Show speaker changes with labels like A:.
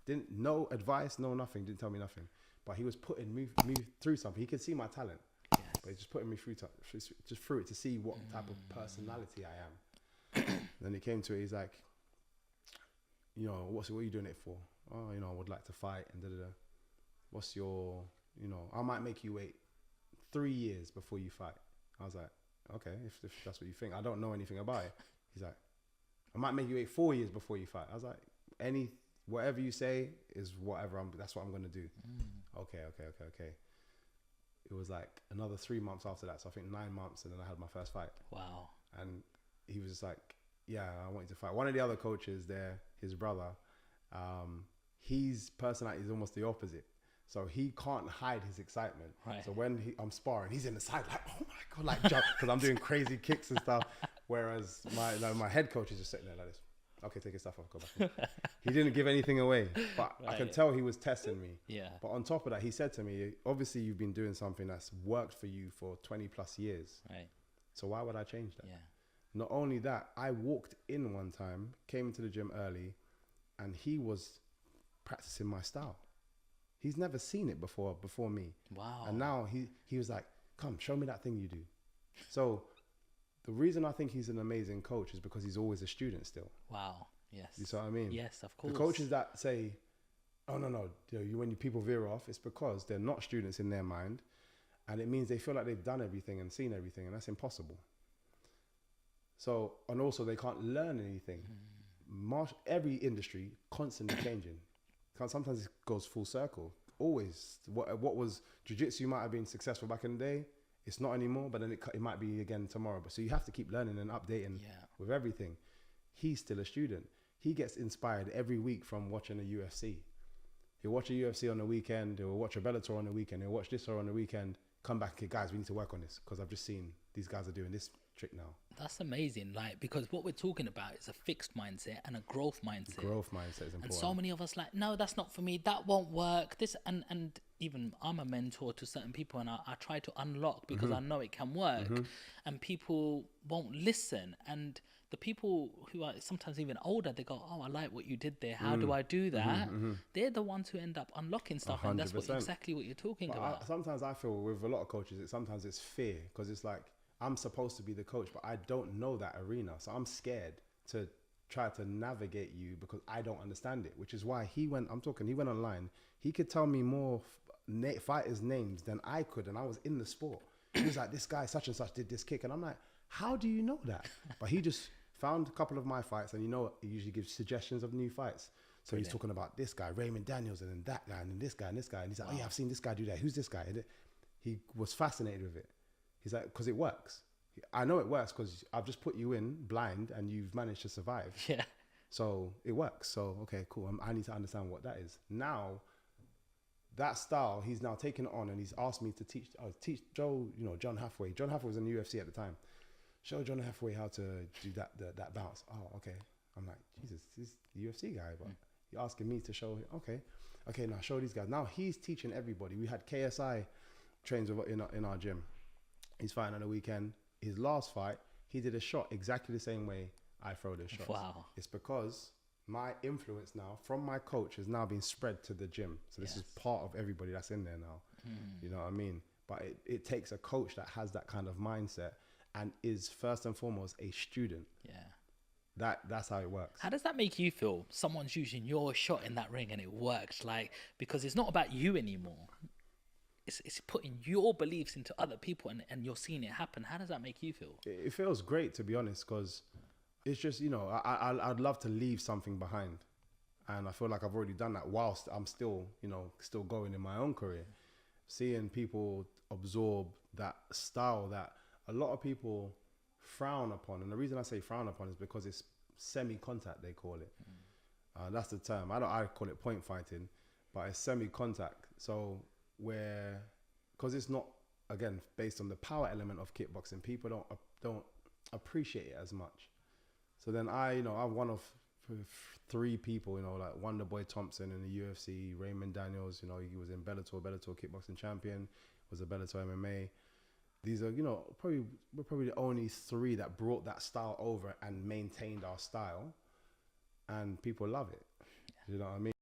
A: Didn't, no advice, no nothing, didn't tell me nothing. But he was putting me through something. He could see my talent.
B: Yes.
A: But he's just putting me through it to see what type of personality I am. Then it came to it, he's like, you know, what are you doing it for? Oh, you know, I would like to fight and da-da-da. What's your, you know, I might make you wait 3 years before you fight. I was like, okay, if that's what you think. I don't know anything about it. He's like, I might make you wait 4 years before you fight. I was like, whatever you say is whatever, that's what I'm going to do. Okay. It was like another 3 months after that. So I think 9 months, and then I had my first fight.
B: Wow.
A: And he was just like, yeah, I want you to fight. One of the other coaches there, his brother, his personality is almost the opposite. So he can't hide his excitement.
B: Right.
A: So when I'm sparring, he's in the side like, oh my God, like jump, because I'm doing crazy kicks and stuff. Whereas my head coach is just sitting there like this. Okay, take your stuff off, go back in. He didn't give anything away, but right. I could tell he was testing me.
B: Yeah.
A: But on top of that, he said to me, obviously you've been doing something that's worked for you for 20 plus years.
B: Right.
A: So why would I change that?
B: Yeah.
A: Not only that, I walked in one time, came into the gym early, and he was practicing my style. He's never seen it before me. Wow. And now he was like, come, show me that thing you do. So the reason I think he's an amazing coach is because he's always a student still.
B: Wow. Yes.
A: You see what I mean?
B: Yes, of course.
A: The coaches that say, oh, no, when people veer off, it's because they're not students in their mind. And it means they feel like they've done everything and seen everything, and that's impossible. So, and also they can't learn anything. Every industry constantly changing. Sometimes it goes full circle. Always. What was jiu-jitsu might have been successful back in the day. It's not anymore, but then it might be again tomorrow. But so you have to keep learning and updating with everything. He's still a student. He gets inspired every week from watching a UFC. He'll watch a UFC on the weekend. He'll watch a Bellator on the weekend. He'll watch this on the weekend. Come back, okay, guys, we need to work on this because I've just seen these guys are doing this trick now.
B: That's amazing. Like, because what we're talking about is a fixed mindset and a growth mindset.
A: Growth mindset is important.
B: And so many of us like, no, that's not for me. That won't work. This and even I'm a mentor to certain people, and I try to unlock because I know it can work, and people won't listen. And the people who are sometimes even older, they go, oh, I like what you did there. How do I do that? They're the ones who end up unlocking stuff. 100%. And that's exactly what you're talking about.
A: Sometimes I feel with a lot of coaches, sometimes it's fear because it's like, I'm supposed to be the coach, but I don't know that arena. So I'm scared to try to navigate you because I don't understand it, which is why he went online. He could tell me more fighters' names than I could. And I was in the sport. He was like, this guy such and such did this kick. And I'm like, how do you know that? But he just found a couple of my fights, and he usually gives suggestions of new fights. So he's talking about this guy, Raymond Daniels, and then that guy, and then this guy, and this guy. And he's like, oh yeah, I've seen this guy do that. Who's this guy? And he was fascinated with it. He's like, because it works. I know it works because I've just put you in blind and you've managed to survive.
B: Yeah.
A: So it works. So, okay, cool. I need to understand what that is. Now, that style, he's now taken it on and he's asked me to teach Joe, John Hathaway. John Hathaway was in the UFC at the time. Show John Hathaway how to do that bounce. Oh, okay. I'm like, Jesus, this is the UFC guy, but you're asking me to show him. Okay, now show these guys. Now he's teaching everybody. We had KSI trains in our gym. He's fighting on the weekend. His last fight, he did a shot exactly the same way I throw the shots.
B: Wow.
A: It's because my influence now from my coach has now been spread to the gym. So this is part of everybody that's in there now. You know what I mean? But it takes a coach that has that kind of mindset and is first and foremost a student. Yeah. That's how it works.
B: How does that make you feel? Someone's using your shot in that ring and it works, like, because it's not about you anymore. It's putting your beliefs into other people and you're seeing it happen. How does that make you feel?
A: It feels great, to be honest, because it's just, I'd love to leave something behind. And I feel like I've already done that whilst I'm still going in my own career. Seeing people absorb that style that a lot of people frown upon. And the reason I say frown upon is because it's semi-contact, they call it. That's the term. I call it point fighting, but it's semi-contact. So because it's not, again, based on the power element of kickboxing, people don't appreciate it as much. So then I'm one of 3 people, like Wonderboy Thompson in the UFC, Raymond Daniels, he was in Bellator kickboxing champion, was a Bellator MMA. These are, we're probably the only 3 that brought that style over and maintained our style, and people love it. You know what I mean?